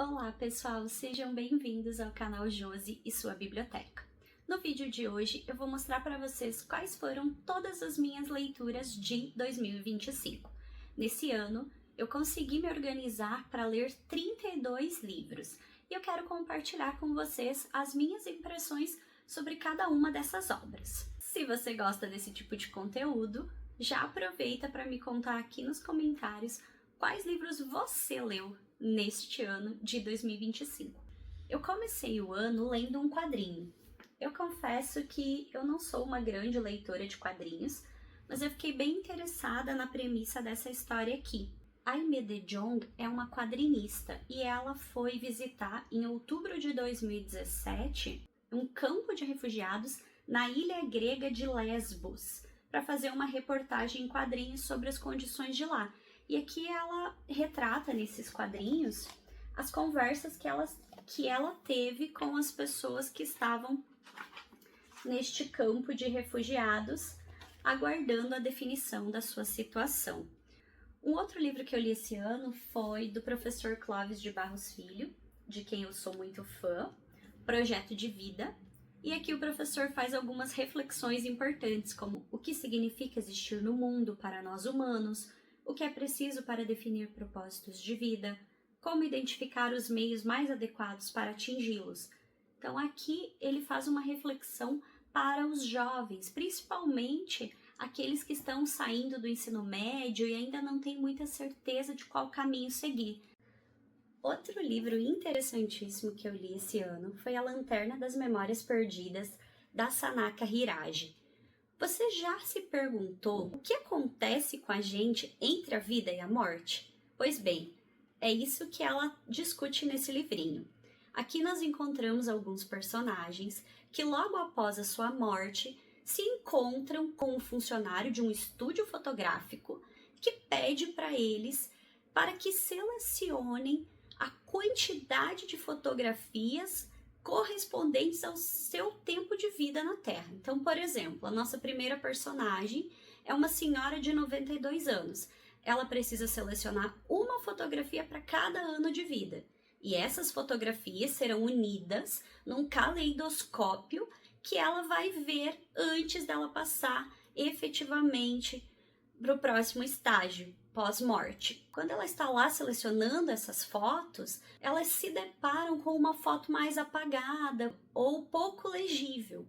Olá pessoal, sejam bem-vindos ao canal Josi e sua biblioteca. No vídeo de hoje eu vou mostrar para vocês quais foram todas as minhas leituras de 2025. Nesse ano eu consegui me organizar para ler 32 livros e eu quero compartilhar com vocês as minhas impressões sobre cada uma dessas obras. Se você gosta desse tipo de conteúdo, já aproveita para me contar aqui nos comentários quais livros você leu neste ano de 2025. Eu comecei o ano lendo um quadrinho. Eu confesso que eu não sou uma grande leitora de quadrinhos, mas eu fiquei bem interessada na premissa dessa história aqui. A Aimee de Jong é uma quadrinista e ela foi visitar em outubro de 2017 um campo de refugiados na ilha grega de Lesbos para fazer uma reportagem em quadrinhos sobre as condições de lá. E aqui ela retrata nesses quadrinhos as conversas que ela teve com as pessoas que estavam neste campo de refugiados, aguardando a definição da sua situação. Um outro livro que eu li esse ano foi do professor Clóvis de Barros Filho, de quem eu sou muito fã, Projeto de Vida. E aqui o professor faz algumas reflexões importantes, como o que significa existir no mundo para nós humanos, o que é preciso para definir propósitos de vida, como identificar os meios mais adequados para atingi-los. Então aqui ele faz uma reflexão para os jovens, principalmente aqueles que estão saindo do ensino médio e ainda não têm muita certeza de qual caminho seguir. Outro livro interessantíssimo que eu li esse ano foi A Lanterna das Memórias Perdidas, da Sanaka Hiragi. Você já se perguntou o que acontece com a gente entre a vida e a morte? Pois bem, é isso que ela discute nesse livrinho. Aqui nós encontramos alguns personagens que logo após a sua morte se encontram com um funcionário de um estúdio fotográfico que pede para eles para que selecionem a quantidade de fotografias correspondentes ao seu tempo de vida na Terra. Então, por exemplo, a nossa primeira personagem é uma senhora de 92 anos. Ela precisa selecionar uma fotografia para cada ano de vida. E essas fotografias serão unidas num caleidoscópio que ela vai ver antes dela passar efetivamente para o próximo estágio, pós-morte. Quando ela está lá selecionando essas fotos, elas se deparam com uma foto mais apagada ou pouco legível.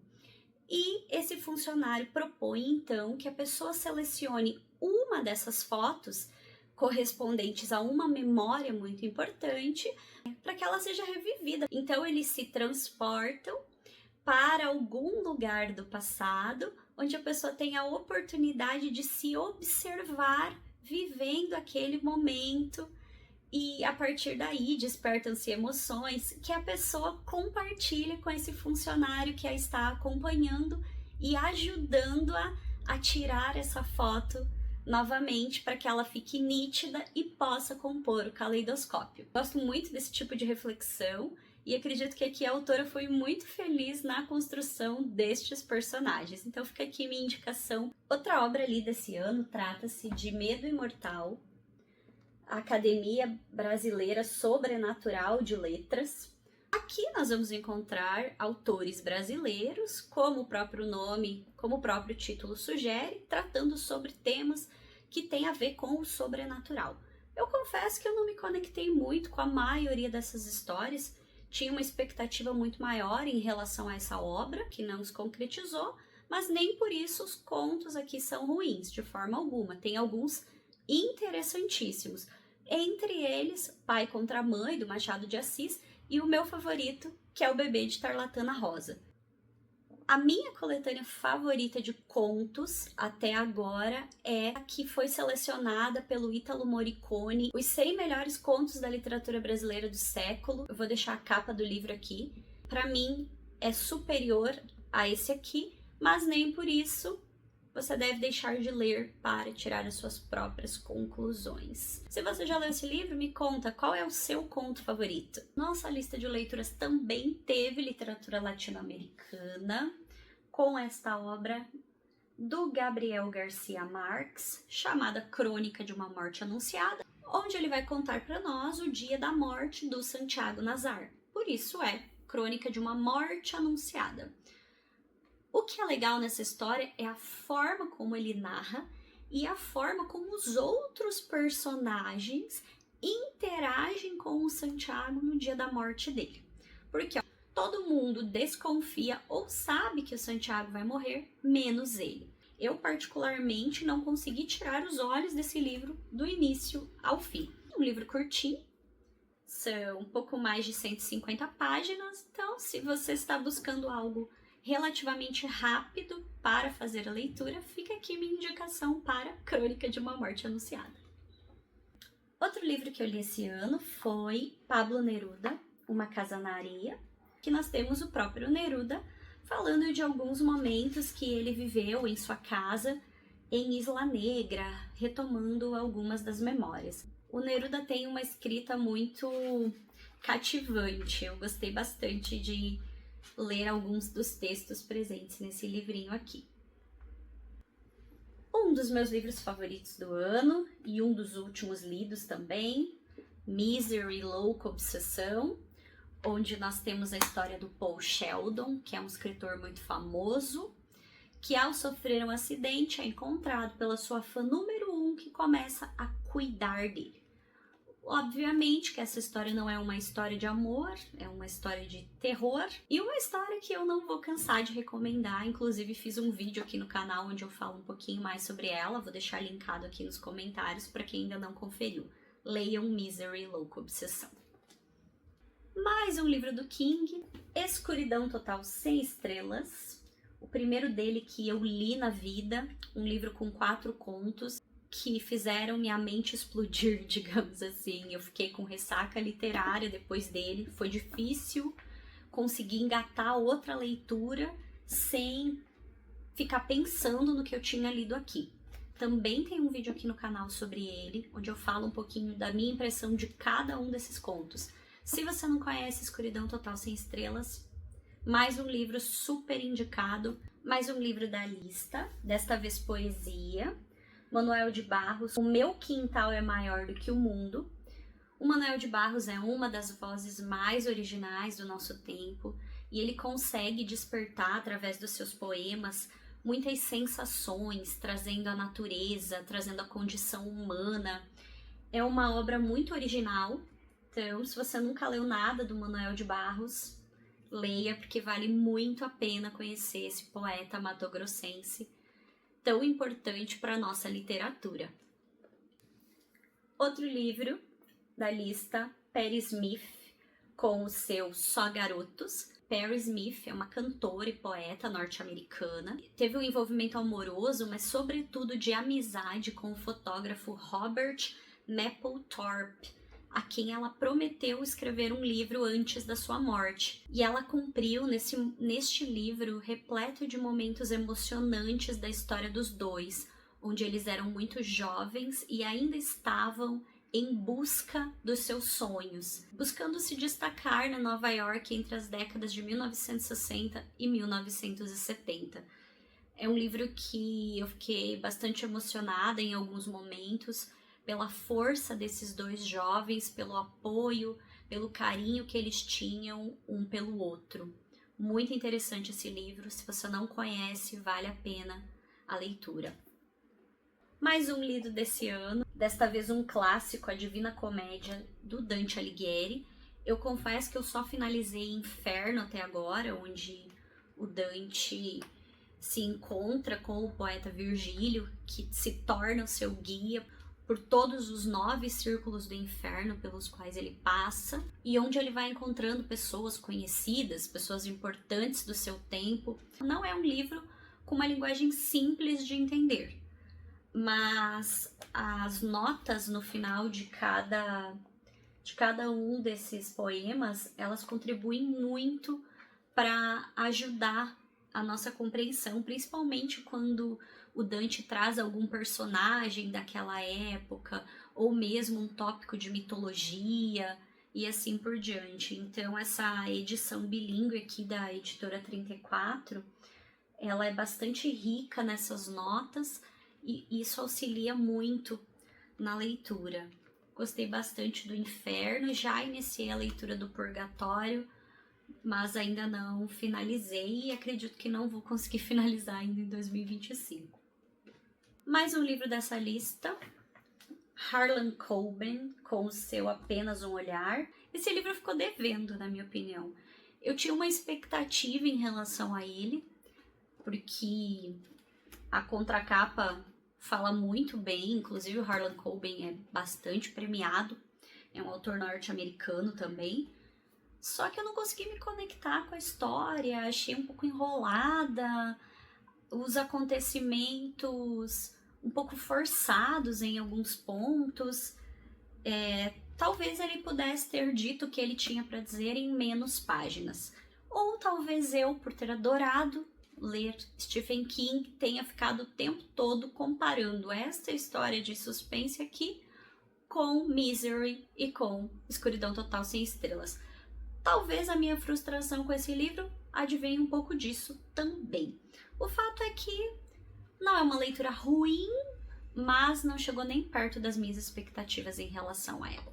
E esse funcionário propõe então que a pessoa selecione uma dessas fotos correspondentes a uma memória muito importante para que ela seja revivida. Então eles se transportam para algum lugar do passado, onde a pessoa tem a oportunidade de se observar vivendo aquele momento, e a partir daí despertam-se emoções que a pessoa compartilha com esse funcionário que a está acompanhando e ajudando-a a tirar essa foto novamente para que ela fique nítida e possa compor o caleidoscópio. Gosto muito desse tipo de reflexão e acredito que aqui a autora foi muito feliz na construção destes personagens. Então fica aqui minha indicação. Outra obra ali desse ano trata-se de Medo Imortal, a Academia Brasileira Sobrenatural de Letras. Aqui nós vamos encontrar autores brasileiros, como o próprio nome, como o próprio título sugere, tratando sobre temas que têm a ver com o sobrenatural. Eu confesso que eu não me conectei muito com a maioria dessas histórias, tinha uma expectativa muito maior em relação a essa obra, que não se concretizou, mas nem por isso os contos aqui são ruins, de forma alguma. Tem alguns interessantíssimos. Entre eles, Pai contra Mãe, do Machado de Assis, e o meu favorito, que é O Bebê de Tarlatana Rosa. A minha coletânea favorita de contos até agora é a que foi selecionada pelo Ítalo Morricone, os 100 melhores contos da literatura brasileira do século. Eu vou deixar a capa do livro aqui. Para mim é superior a esse aqui, mas nem por isso você deve deixar de ler para tirar as suas próprias conclusões. Se você já leu esse livro, me conta qual é o seu conto favorito. Nossa lista de leituras também teve literatura latino-americana, com esta obra do Gabriel Garcia Marques, chamada Crônica de uma Morte Anunciada, onde ele vai contar para nós o dia da morte do Santiago Nazar. Por isso é Crônica de uma Morte Anunciada. O que é legal nessa história é a forma como ele narra e a forma como os outros personagens interagem com o Santiago no dia da morte dele. Porque todo mundo desconfia ou sabe que o Santiago vai morrer, menos ele. Eu, particularmente, não consegui tirar os olhos desse livro do início ao fim. Um livro curtinho, são um pouco mais de 150 páginas, então se você está buscando algo relativamente rápido para fazer a leitura, fica aqui minha indicação para Crônica de uma Morte Anunciada. Outro livro que eu li esse ano foi Pablo Neruda, Uma Casa na Areia, que nós temos o próprio Neruda falando de alguns momentos que ele viveu em sua casa em Isla Negra, retomando algumas das memórias. O Neruda tem uma escrita muito cativante, eu gostei bastante de ler alguns dos textos presentes nesse livrinho aqui. Um dos meus livros favoritos do ano e um dos últimos lidos também, Misery, Louca Obsessão, onde nós temos a história do Paul Sheldon, que é um escritor muito famoso, que ao sofrer um acidente é encontrado pela sua fã número 1, que começa a cuidar dele. Obviamente que essa história não é uma história de amor, é uma história de terror e uma história que eu não vou cansar de recomendar. Inclusive fiz um vídeo aqui no canal onde eu falo um pouquinho mais sobre ela, vou deixar linkado aqui nos comentários para quem ainda não conferiu. Leiam Misery, Louca Obsessão. Mais um livro do King, Escuridão Total Sem Estrelas, o primeiro dele que eu li na vida, um livro com 4 contos que fizeram minha mente explodir, digamos assim. Eu fiquei com ressaca literária depois dele, foi difícil conseguir engatar outra leitura sem ficar pensando no que eu tinha lido aqui. Também tem um vídeo aqui no canal sobre ele, onde eu falo um pouquinho da minha impressão de cada um desses contos. Se você não conhece Escuridão Total Sem Estrelas, mais um livro super indicado, mais um livro da lista, desta vez poesia, Manuel de Barros, O Meu Quintal é Maior do que o Mundo. O Manuel de Barros é uma das vozes mais originais do nosso tempo e ele consegue despertar através dos seus poemas muitas sensações, trazendo a natureza, trazendo a condição humana. É uma obra muito original. Então, se você nunca leu nada do Manuel de Barros, leia, porque vale muito a pena conhecer esse poeta matogrossense tão importante para a nossa literatura. Outro livro da lista, Patti Smith, com o seu Só Garotos. Patti Smith é uma cantora e poeta norte-americana. Teve um envolvimento amoroso, mas sobretudo de amizade com o fotógrafo Robert Mapplethorpe, a quem ela prometeu escrever um livro antes da sua morte. E ela cumpriu neste livro repleto de momentos emocionantes da história dos dois, onde eles eram muito jovens e ainda estavam em busca dos seus sonhos, buscando se destacar na Nova York entre as décadas de 1960 e 1970. É um livro que eu fiquei bastante emocionada em alguns momentos, pela força desses dois jovens, pelo apoio, pelo carinho que eles tinham um pelo outro. Muito interessante esse livro, se você não conhece, vale a pena a leitura. Mais um lido desse ano, desta vez um clássico, A Divina Comédia, do Dante Alighieri. Eu confesso que eu só finalizei Inferno até agora, onde o Dante se encontra com o poeta Virgílio, que se torna o seu guia por todos os 9 círculos do inferno pelos quais ele passa, e onde ele vai encontrando pessoas conhecidas, pessoas importantes do seu tempo. Não é um livro com uma linguagem simples de entender, mas as notas no final de cada um desses poemas, elas contribuem muito para ajudar a nossa compreensão, principalmente quando o Dante traz algum personagem daquela época, ou mesmo um tópico de mitologia, e assim por diante. Então essa edição bilíngue aqui da editora 34, ela é bastante rica nessas notas, e isso auxilia muito na leitura. Gostei bastante do Inferno, já iniciei a leitura do Purgatório, mas ainda não finalizei e acredito que não vou conseguir finalizar ainda em 2025. Mais um livro dessa lista, Harlan Coben, com o seu Apenas um Olhar. Esse livro ficou devendo, na minha opinião. Eu tinha uma expectativa em relação a ele, porque a contracapa fala muito bem, inclusive o Harlan Coben é bastante premiado, é um autor norte-americano também. Só que eu não consegui me conectar com a história, achei um pouco enrolada, os acontecimentos um pouco forçados em alguns pontos. Talvez ele pudesse ter dito o que ele tinha para dizer em menos páginas. Ou talvez eu, por ter adorado ler Stephen King, tenha ficado o tempo todo comparando esta história de suspense aqui com Misery e com Escuridão Total Sem Estrelas. Talvez a minha frustração com esse livro advenha um pouco disso também. O fato é que não é uma leitura ruim, mas não chegou nem perto das minhas expectativas em relação a ela.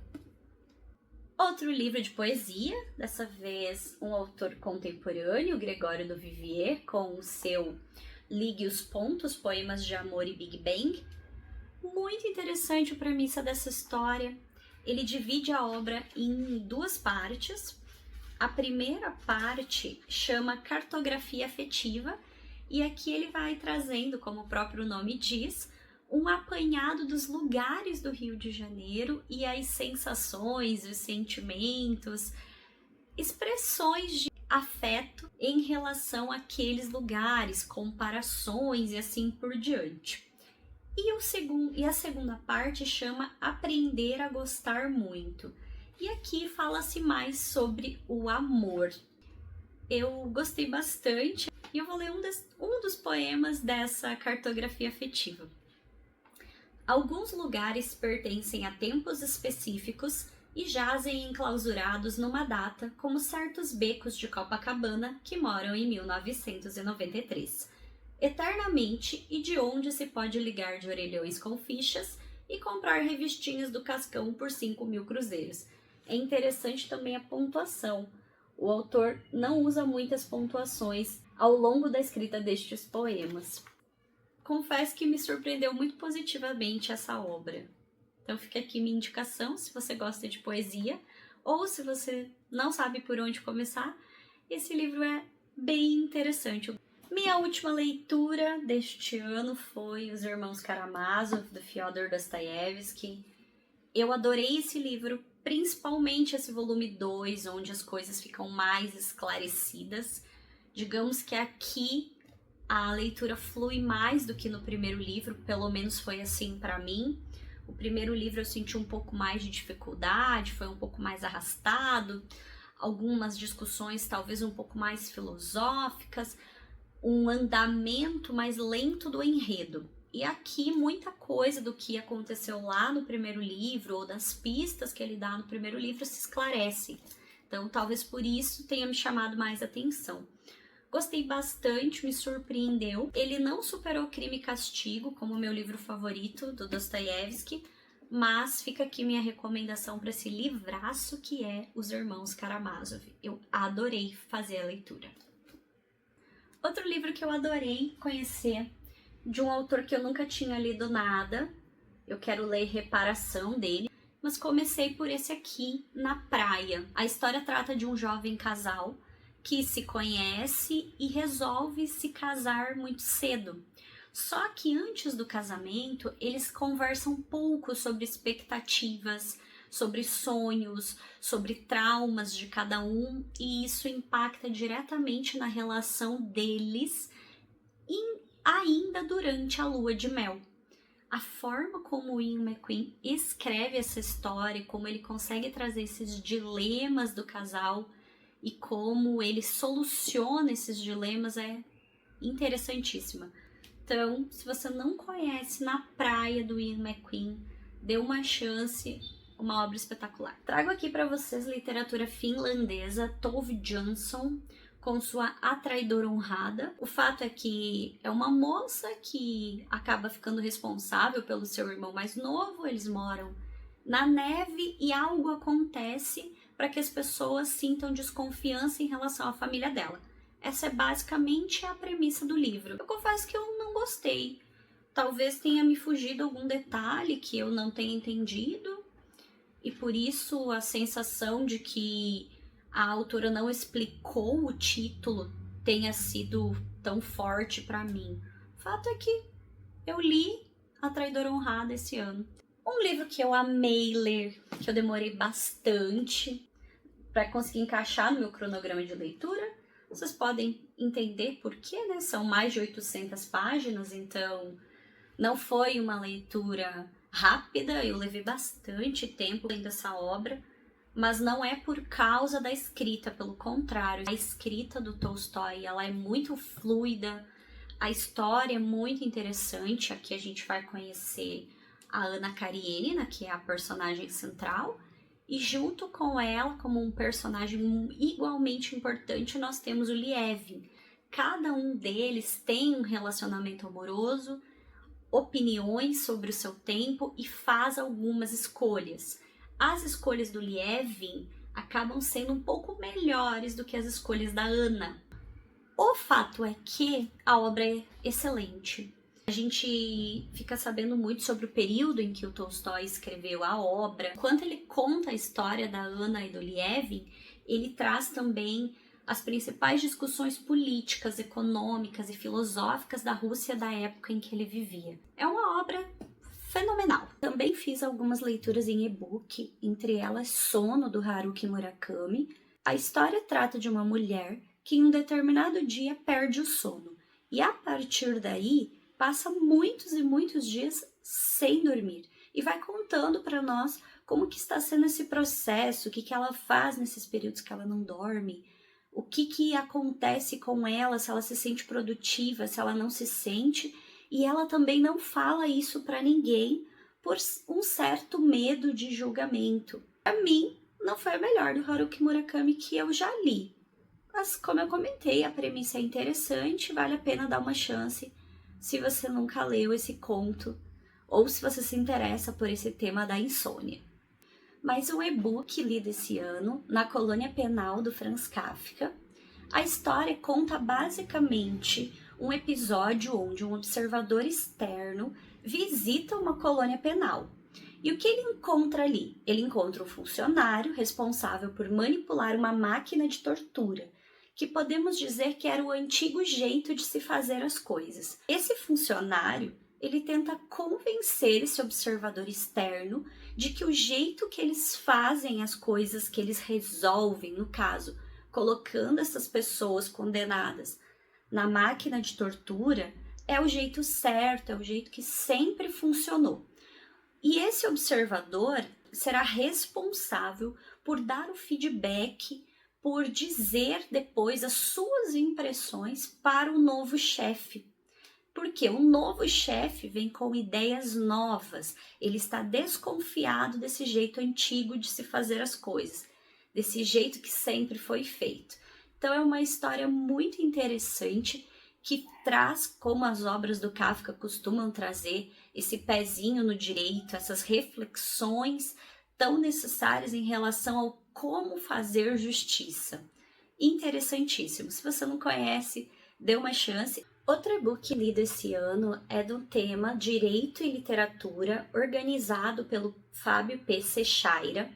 Outro livro de poesia, dessa vez um autor contemporâneo, Gregório do Vivier, com o seu Ligue os Pontos, Poemas de Amor e Big Bang. Muito interessante a premissa dessa história. Ele divide a obra em duas partes. A primeira parte chama Cartografia Afetiva, e aqui ele vai trazendo, como o próprio nome diz, um apanhado dos lugares do Rio de Janeiro e as sensações, os sentimentos, expressões de afeto em relação àqueles lugares, comparações e assim por diante. E a segunda parte chama Aprender a Gostar Muito. E aqui fala-se mais sobre o amor. Eu gostei bastante e eu vou ler um dos poemas dessa cartografia afetiva. Alguns lugares pertencem a tempos específicos e jazem enclausurados numa data, como certos becos de Copacabana que moram em 1993. Eternamente, e de onde se pode ligar de orelhões com fichas e comprar revistinhas do Cascão por 5.000 cruzeiros. É interessante também a pontuação. O autor não usa muitas pontuações ao longo da escrita destes poemas. Confesso que me surpreendeu muito positivamente essa obra. Então fica aqui minha indicação, se você gosta de poesia, ou se você não sabe por onde começar, esse livro é bem interessante. Minha última leitura deste ano foi Os Irmãos Karamazov, do Fyodor Dostoiévski. Eu adorei esse livro, principalmente esse volume 2, onde as coisas ficam mais esclarecidas. Digamos que aqui a leitura flui mais do que no primeiro livro, pelo menos foi assim para mim. O primeiro livro eu senti um pouco mais de dificuldade, foi um pouco mais arrastado, algumas discussões talvez um pouco mais filosóficas, um andamento mais lento do enredo. E aqui muita coisa do que aconteceu lá no primeiro livro, ou das pistas que ele dá no primeiro livro, se esclarece. Então talvez por isso tenha me chamado mais atenção. Gostei bastante, me surpreendeu. Ele não superou Crime e Castigo como meu livro favorito do Dostoiévski, mas fica aqui minha recomendação para esse livraço que é Os Irmãos Karamazov. Eu adorei fazer a leitura. Outro livro que eu adorei conhecer, de um autor que eu nunca tinha lido nada, eu quero ler Reparação dele, mas comecei por esse aqui, Na Praia. A história trata de um jovem casal que se conhece e resolve se casar muito cedo. Só que antes do casamento, eles conversam pouco sobre expectativas, sobre sonhos, sobre traumas de cada um, e isso impacta diretamente na relação deles ainda durante a lua de mel. A forma como o Ian McQueen escreve essa história, como ele consegue trazer esses dilemas do casal e como ele soluciona esses dilemas é interessantíssima. Então, se você não conhece Na Praia do Ian McQueen, dê uma chance, uma obra espetacular. Trago aqui para vocês literatura finlandesa, Tove Jansson, com sua A Traidora Honrada. O fato é que é uma moça que acaba ficando responsável pelo seu irmão mais novo, eles moram na neve e algo acontece para que as pessoas sintam desconfiança em relação à família dela. Essa é basicamente a premissa do livro. Eu confesso que eu não gostei. Talvez tenha me fugido algum detalhe que eu não tenha entendido, e por isso a sensação de que a autora não explicou o título tenha sido tão forte para mim. O fato é que eu li A Traidora Honrada esse ano. Um livro que eu amei ler, que eu demorei bastante para conseguir encaixar no meu cronograma de leitura. Vocês podem entender por quê, né? São mais de 800 páginas, então não foi uma leitura rápida, eu levei bastante tempo lendo essa obra, mas não é por causa da escrita, pelo contrário. A escrita do Tolstói, ela é muito fluida, a história é muito interessante. Aqui a gente vai conhecer a Anna Karenina, que é a personagem central, e junto com ela, como um personagem igualmente importante, nós temos o Lievin. Cada um deles tem um relacionamento amoroso, opiniões sobre o seu tempo e faz algumas escolhas. As escolhas do Lievin acabam sendo um pouco melhores do que as escolhas da Anna. O fato é que a obra é excelente. A gente fica sabendo muito sobre o período em que o Tolstói escreveu a obra. Enquanto ele conta a história da Anna e do Lievin, ele traz também as principais discussões políticas, econômicas e filosóficas da Rússia da época em que ele vivia. É uma obra fenomenal. Também fiz algumas leituras em e-book, entre elas Sono, do Haruki Murakami. A história trata de uma mulher que em um determinado dia perde o sono. E a partir daí, passa muitos e muitos dias sem dormir. E vai contando para nós como que está sendo esse processo, o que ela faz nesses períodos que ela não dorme, o que acontece com ela, se ela se sente produtiva, se ela não se sente. E ela também não fala isso para ninguém por um certo medo de julgamento. Para mim, não foi a melhor do Haruki Murakami que eu já li. Mas, como eu comentei, a premissa é interessante, vale a pena dar uma chance se você nunca leu esse conto ou se você se interessa por esse tema da insônia. Mais um e-book lido esse ano, Na Colônia Penal, do Franz Kafka. A história conta basicamente um episódio onde um observador externo visita uma colônia penal. E o que ele encontra ali? Ele encontra um funcionário responsável por manipular uma máquina de tortura, que podemos dizer que era o antigo jeito de se fazer as coisas. Esse funcionário, ele tenta convencer esse observador externo de que o jeito que eles fazem as coisas, que eles resolvem, no caso, colocando essas pessoas condenadas na máquina de tortura, é o jeito certo, é o jeito que sempre funcionou. E esse observador será responsável por dar o feedback, por dizer depois as suas impressões para o novo chefe. Porque o novo chefe vem com ideias novas, ele está desconfiado desse jeito antigo de se fazer as coisas, desse jeito que sempre foi feito. Então é uma história muito interessante que traz, como as obras do Kafka costumam trazer, esse pezinho no direito, essas reflexões tão necessárias em relação ao como fazer justiça. Interessantíssimo. Se você não conhece, dê uma chance. Outro e-book lido esse ano é do tema Direito e Literatura, organizado pelo Fábio P. Seixeira.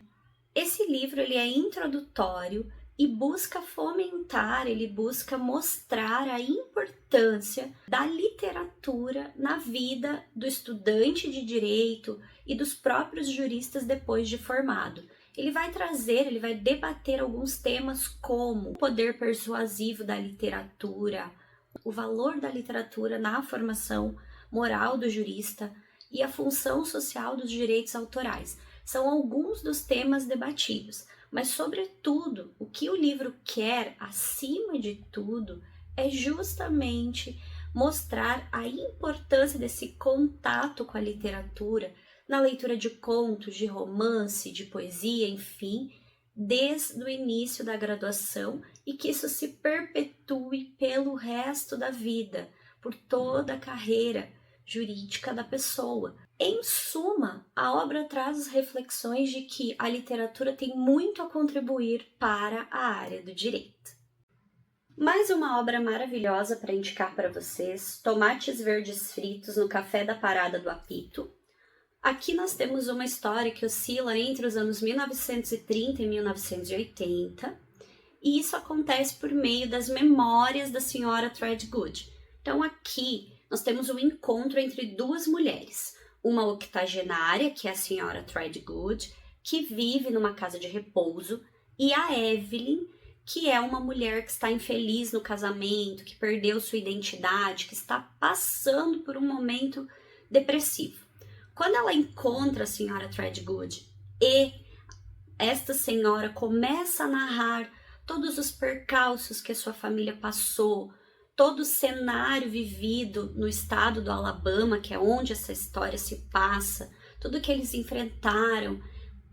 Esse livro ele é introdutório e busca fomentar, ele busca mostrar a importância da literatura na vida do estudante de direito e dos próprios juristas depois de formado. Ele vai trazer, ele vai debater alguns temas como o poder persuasivo da literatura, o valor da literatura na formação moral do jurista e a função social dos direitos autorais. São alguns dos temas debatidos, mas, sobretudo, o que o livro quer, acima de tudo, é justamente mostrar a importância desse contato com a literatura, na leitura de contos, de romance, de poesia, enfim, desde o início da graduação e que isso se perpetue pelo resto da vida, por toda a carreira, jurídica da pessoa. Em suma, a obra traz as reflexões de que a literatura tem muito a contribuir para a área do direito. Mais uma obra maravilhosa para indicar para vocês, Tomates Verdes Fritos no Café da Parada do Apito. Aqui nós temos uma história que oscila entre os anos 1930 e 1980, e isso acontece por meio das memórias da senhora Threadgood. Então aqui nós temos um encontro entre duas mulheres, uma octogenária, que é a senhora Threadgood, que vive numa casa de repouso, e a Evelyn, que é uma mulher que está infeliz no casamento, que perdeu sua identidade, que está passando por um momento depressivo. Quando ela encontra a senhora Threadgood e esta senhora começa a narrar todos os percalços que a sua família passou, todo o cenário vivido no estado do Alabama, que é onde essa história se passa, tudo que eles enfrentaram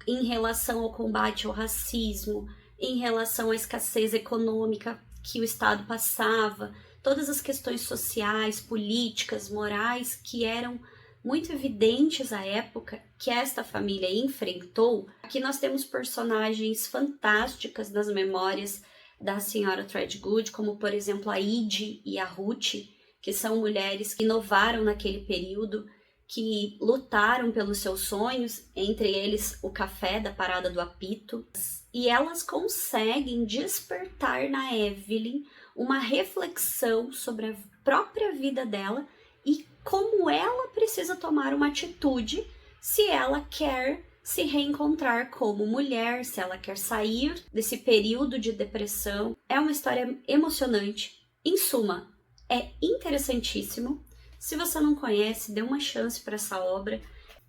em relação ao combate ao racismo, em relação à escassez econômica que o estado passava, todas as questões sociais, políticas, morais que eram muito evidentes à época que esta família enfrentou. Aqui nós temos personagens fantásticas nas memórias da senhora Threadgood, como por exemplo a Edie e a Ruth, que são mulheres que inovaram naquele período, que lutaram pelos seus sonhos, entre eles o café da Parada do Apito, e elas conseguem despertar na Evelyn uma reflexão sobre a própria vida dela e como ela precisa tomar uma atitude se ela quer se reencontrar como mulher, se ela quer sair desse período de depressão. É uma história emocionante. Em suma, é interessantíssimo. Se você não conhece, dê uma chance para essa obra.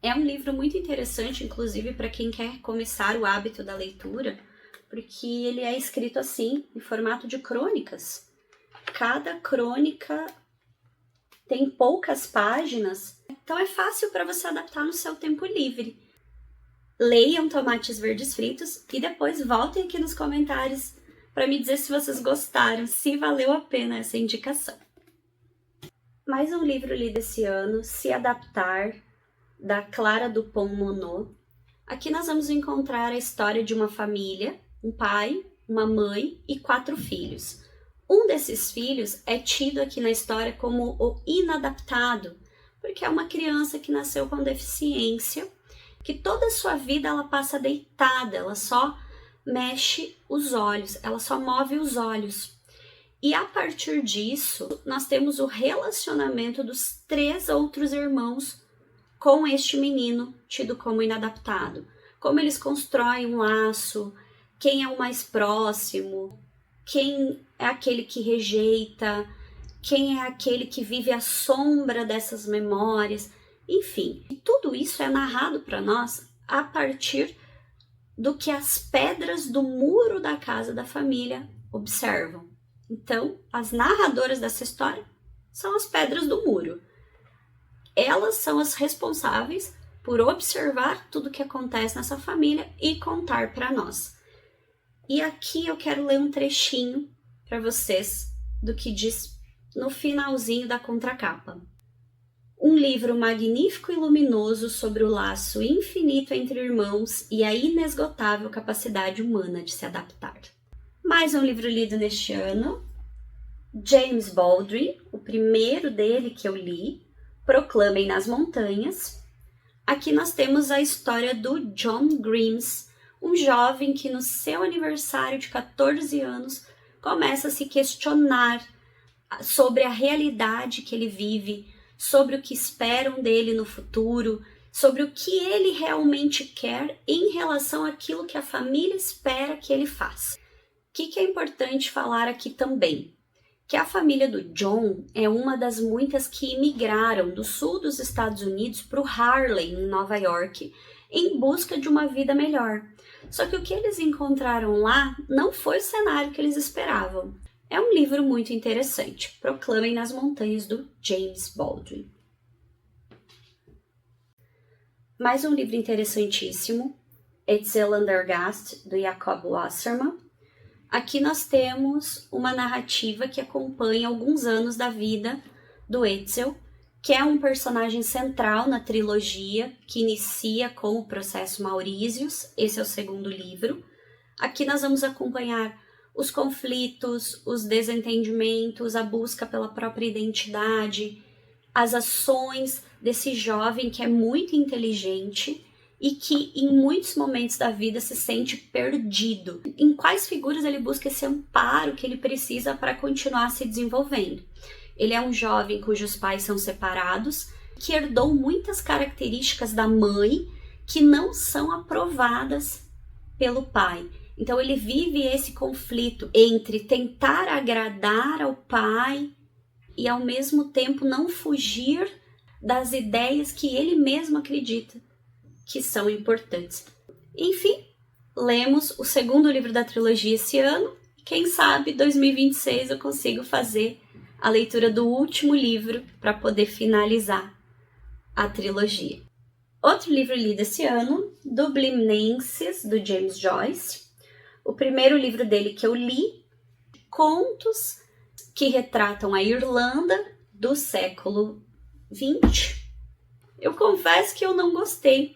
É um livro muito interessante, inclusive para quem quer começar o hábito da leitura, porque ele é escrito assim, em formato de crônicas. Cada crônica tem poucas páginas, então é fácil para você adaptar no seu tempo livre. Leiam Tomates Verdes Fritos e depois voltem aqui nos comentários para me dizer se vocês gostaram, se valeu a pena essa indicação. Mais um livro lido esse ano, Se Adaptar, da Clara Dupont-Monod. Aqui nós vamos encontrar a história de uma família, um pai, uma mãe e 4 filhos. Um desses filhos é tido aqui na história como o inadaptado, porque é uma criança que nasceu com deficiência, que toda a sua vida ela passa deitada, ela só mexe os olhos, ela só move os olhos. E a partir disso, nós temos o relacionamento dos 3 outros irmãos com este menino tido como inadaptado. Como eles constroem um laço, quem é o mais próximo, quem é aquele que rejeita, quem é aquele que vive à sombra dessas memórias, enfim. E tudo isso é narrado para nós a partir do que as pedras do muro da casa da família observam. Então, as narradoras dessa história são as pedras do muro. Elas são as responsáveis por observar tudo o que acontece nessa família e contar para nós. E aqui eu quero ler um trechinho para vocês do que diz no finalzinho da contracapa. Um livro magnífico e luminoso sobre o laço infinito entre irmãos e a inesgotável capacidade humana de se adaptar. Mais um livro lido neste ano, James Baldwin, o primeiro dele que eu li, Proclamem nas Montanhas. Aqui nós temos a história do John Grimes, um jovem que no seu aniversário de 14 anos começa a se questionar sobre a realidade que ele vive, sobre o que esperam dele no futuro, sobre o que ele realmente quer em relação àquilo que a família espera que ele faça. O que é importante falar aqui também? Que a família do John é uma das muitas que imigraram do sul dos Estados Unidos para o Harlem, em Nova York, em busca de uma vida melhor. Só que o que eles encontraram lá não foi o cenário que eles esperavam. É um livro muito interessante, Proclamem nas Montanhas, do James Baldwin. Mais um livro interessantíssimo, Etzelandergast, do Jacob Wasserman. Aqui nós temos uma narrativa que acompanha alguns anos da vida do Etzel, que é um personagem central na trilogia, que inicia com o processo Maurícios. Esse é o segundo livro. Aqui nós vamos acompanhar os conflitos, os desentendimentos, a busca pela própria identidade, as ações desse jovem que é muito inteligente e que em muitos momentos da vida se sente perdido. Em quais figuras ele busca esse amparo que ele precisa para continuar se desenvolvendo? Ele é um jovem cujos pais são separados, que herdou muitas características da mãe que não são aprovadas pelo pai. Então ele vive esse conflito entre tentar agradar ao pai e ao mesmo tempo não fugir das ideias que ele mesmo acredita que são importantes. Enfim, lemos o segundo livro da trilogia esse ano. Quem sabe 2026 eu consigo fazer a leitura do último livro para poder finalizar a trilogia. Outro livro lido esse ano, Dublinenses, do James Joyce. O primeiro livro dele que eu li, contos que retratam a Irlanda do século XX. Eu confesso que eu não gostei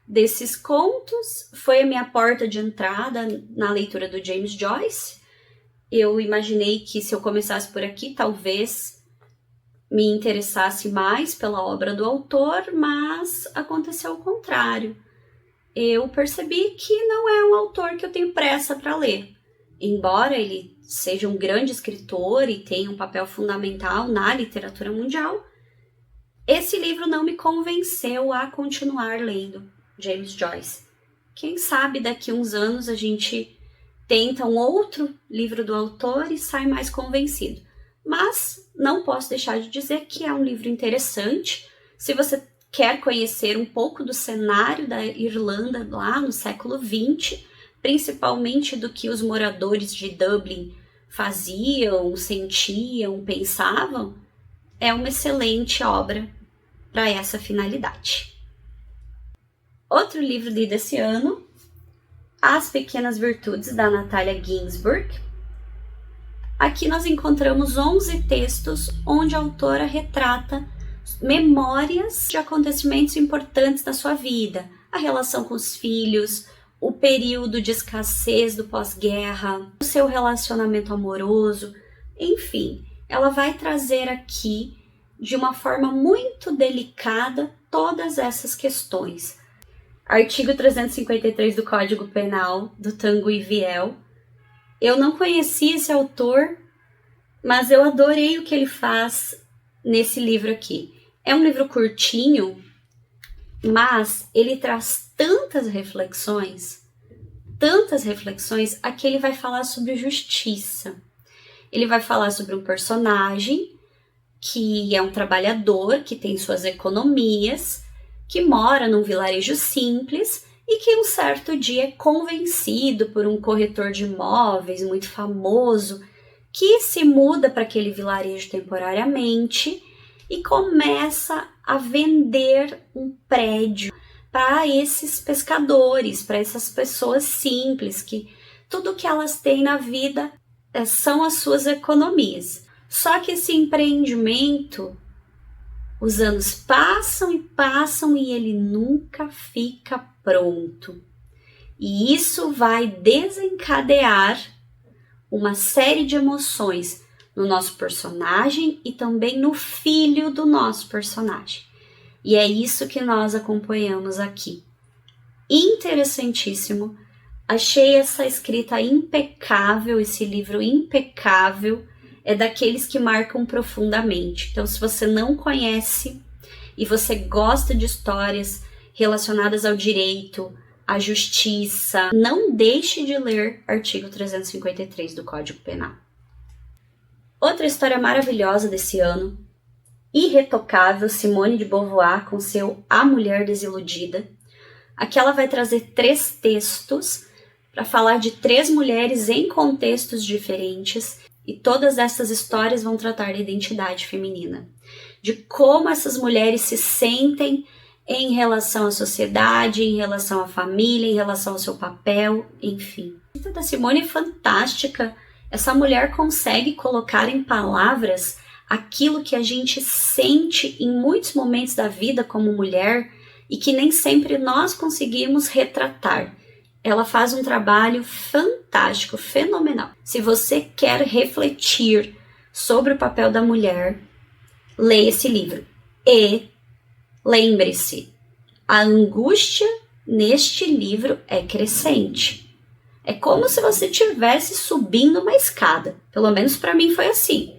desses contos. Foi a minha porta de entrada na leitura do James Joyce. Eu imaginei que se eu começasse por aqui, talvez me interessasse mais pela obra do autor, mas aconteceu o contrário. Eu percebi que não é um autor que eu tenho pressa para ler. Embora ele seja um grande escritor e tenha um papel fundamental na literatura mundial, esse livro não me convenceu a continuar lendo James Joyce. Quem sabe daqui a uns anos a gente tenta um outro livro do autor e sai mais convencido. Mas não posso deixar de dizer que é um livro interessante. Se você quer conhecer um pouco do cenário da Irlanda lá no século XX, principalmente do que os moradores de Dublin faziam, sentiam, pensavam, é uma excelente obra para essa finalidade. Outro livro lido esse ano, As Pequenas Virtudes, da Natalia Ginzburg. Aqui nós encontramos 11 textos onde a autora retrata memórias de acontecimentos importantes da sua vida, a relação com os filhos, o período de escassez do pós-guerra, o seu relacionamento amoroso, enfim, ela vai trazer aqui de uma forma muito delicada todas essas questões. Artigo 353 do Código Penal, do Tanguy Viel. Eu não conhecia esse autor, mas eu adorei o que ele faz nesse livro aqui. É um livro curtinho, mas ele traz tantas reflexões, aqui ele vai falar sobre justiça. Ele vai falar sobre um personagem que é um trabalhador, que tem suas economias, que mora num vilarejo simples e que um certo dia é convencido por um corretor de imóveis muito famoso que se muda para aquele vilarejo temporariamente e começa a vender um prédio para esses pescadores, para essas pessoas simples, que tudo que elas têm na vida são as suas economias. Só que esse empreendimento, os anos passam e ele nunca fica pronto. E isso vai desencadear uma série de emoções no nosso personagem e também no filho do nosso personagem. E é isso que nós acompanhamos aqui. Interessantíssimo. Achei essa escrita impecável, esse livro impecável. É daqueles que marcam profundamente. Então, se você não conhece e você gosta de histórias relacionadas ao direito, à justiça, não deixe de ler Artigo 353 do Código Penal. Outra história maravilhosa desse ano, Irretocável, Simone de Beauvoir com seu A Mulher Desiludida. Aqui ela vai trazer 3 textos para falar de 3 mulheres em contextos diferentes. E todas essas histórias vão tratar da identidade feminina, de como essas mulheres se sentem em relação à sociedade, em relação à família, em relação ao seu papel, enfim. A escrita da Simone é fantástica. Essa mulher consegue colocar em palavras aquilo que a gente sente em muitos momentos da vida como mulher e que nem sempre nós conseguimos retratar. Ela faz um trabalho fantástico, fenomenal. Se você quer refletir sobre o papel da mulher, leia esse livro. E lembre-se, a angústia neste livro é crescente. É como se você estivesse subindo uma escada. Pelo menos para mim foi assim.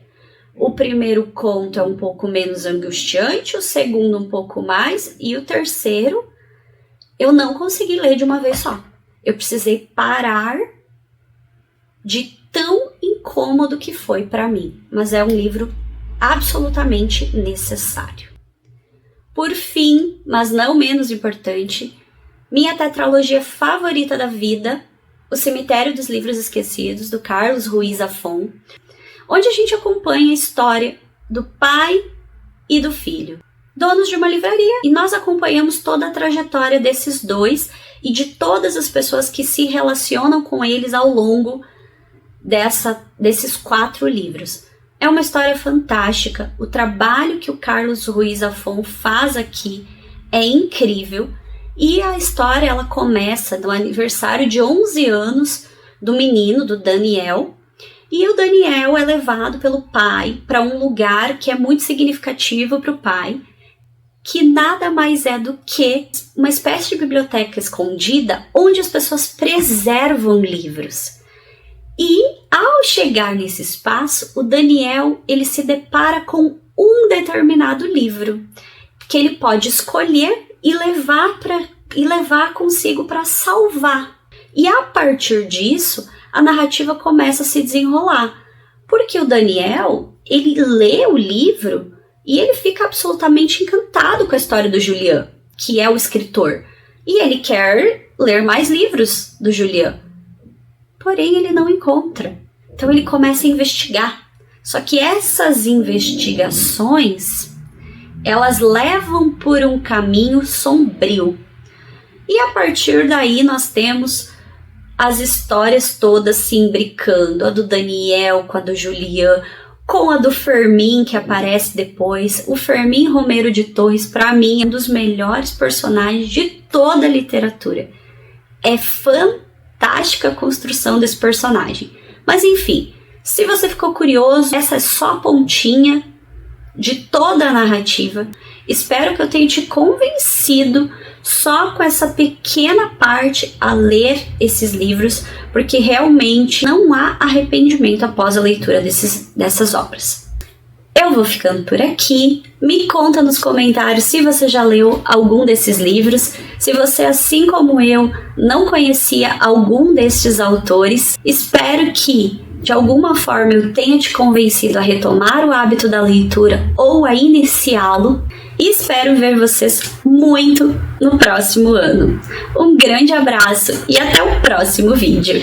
O primeiro conto é um pouco menos angustiante, o segundo um pouco mais, e o terceiro eu não consegui ler de uma vez só. Eu precisei parar de tão incômodo que foi para mim. Mas é um livro absolutamente necessário. Por fim, mas não menos importante, minha tetralogia favorita da vida, O Cemitério dos Livros Esquecidos, do Carlos Ruiz Zafón, onde a gente acompanha a história do pai e do filho, donos de uma livraria, e nós acompanhamos toda a trajetória desses dois e de todas as pessoas que se relacionam com eles ao longo desses 4 livros. É uma história fantástica, o trabalho que o Carlos Ruiz Zafón faz aqui é incrível, e a história ela começa no aniversário de 11 anos do menino, do Daniel, e o Daniel é levado pelo pai para um lugar que é muito significativo para o pai, que nada mais é do que uma espécie de biblioteca escondida onde as pessoas preservam livros. E ao chegar nesse espaço, o Daniel ele se depara com um determinado livro que ele pode escolher e levar consigo para salvar. E a partir disso, a narrativa começa a se desenrolar, porque o Daniel, ele lê o livro e ele fica absolutamente encantado com a história do Julian, que é o escritor, e ele quer ler mais livros do Julian, porém ele não encontra, então ele começa a investigar, só que essas investigações, elas levam por um caminho sombrio, e a partir daí nós temos as histórias todas se imbricando, a do Daniel com a do Julian, com a do Fermín que aparece depois. O Fermín Romero de Torres, para mim, é um dos melhores personagens de toda a literatura. É fantástica a construção desse personagem. Mas enfim, se você ficou curioso, essa é só a pontinha de toda a narrativa. Espero que eu tenha te convencido só com essa pequena parte a ler esses livros, porque realmente não há arrependimento após a leitura dessas obras. Eu vou ficando por aqui. Me conta nos comentários se você já leu algum desses livros, se você, assim como eu, não conhecia algum destes autores. Espero que, de alguma forma, eu tenha te convencido a retomar o hábito da leitura ou a iniciá-lo. E espero ver vocês muito no próximo ano. Um grande abraço e até o próximo vídeo.